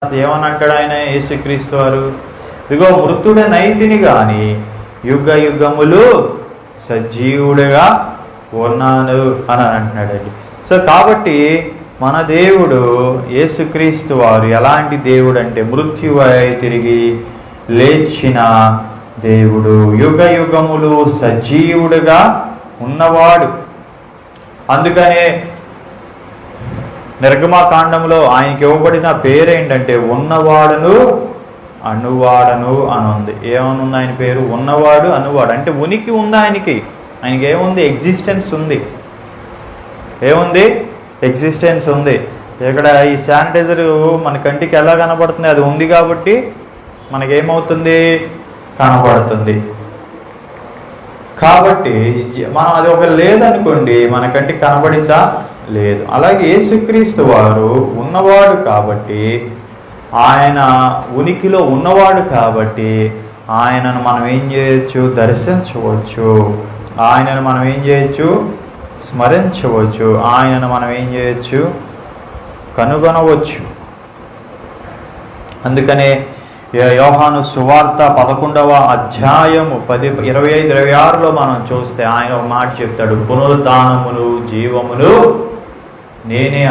ఏమని అంటాడు ఆయన యేసుక్రీస్తు వారు? ఇదిగో మృతుడనైతిని గాని యుగ యుగములు సజీవుడిగా ఉన్నాను అని అంటున్నాడండి. సో కాబట్టి మన దేవుడు యేసుక్రీస్తు వారు ఎలాంటి దేవుడు అంటే మృత్యువై తిరిగి లేచిన దేవుడు, యుగ యుగములు సజీవుడిగా ఉన్నవాడు. అందుకనే నిర్గమకాండంలో ఆయనకి ఇవ్వబడిన పేరేంటంటే ఉన్నవాడును అనువాడను అని ఉంది. ఏమని ఉంది ఆయన పేరు? ఉన్నవాడు అనువాడు. అంటే ఉనికి ఉంది ఆయనకి ఏముంది? ఎగ్జిస్టెన్స్ ఉంది. ఏముంది? ఎగ్జిస్టెన్స్ ఉంది. ఇక్కడ ఈ శానిటైజర్ మన కంటికి ఎలా కనబడుతుంది? అది ఉంది కాబట్టి మనకేమవుతుంది? కనబడుతుంది. కాబట్టి మనం అది ఒక లేదనుకోండి, మన కంటికి కనబడిందా? లేదు. అలాగే యేసుక్రీస్తు వారు ఉన్నవాడు కాబట్టి, ఆయన ఉనికిలో ఉన్నవాడు కాబట్టి ఆయనను మనం ఏం చేయొచ్చు? దర్శించవచ్చు. ఆయనను మనం ఏం చేయొచ్చు? స్మరించవచ్చు. ఆయనను మనం ఏం చేయొచ్చు? కనుగొనవచ్చు. అందుకనే యోహాను సువార్త 11వ అధ్యాయము 25-26లో మనం చూస్తే ఆయన ఒక మాట చెప్తాడు, పునరుద్ధానములు జీవములు నేనే.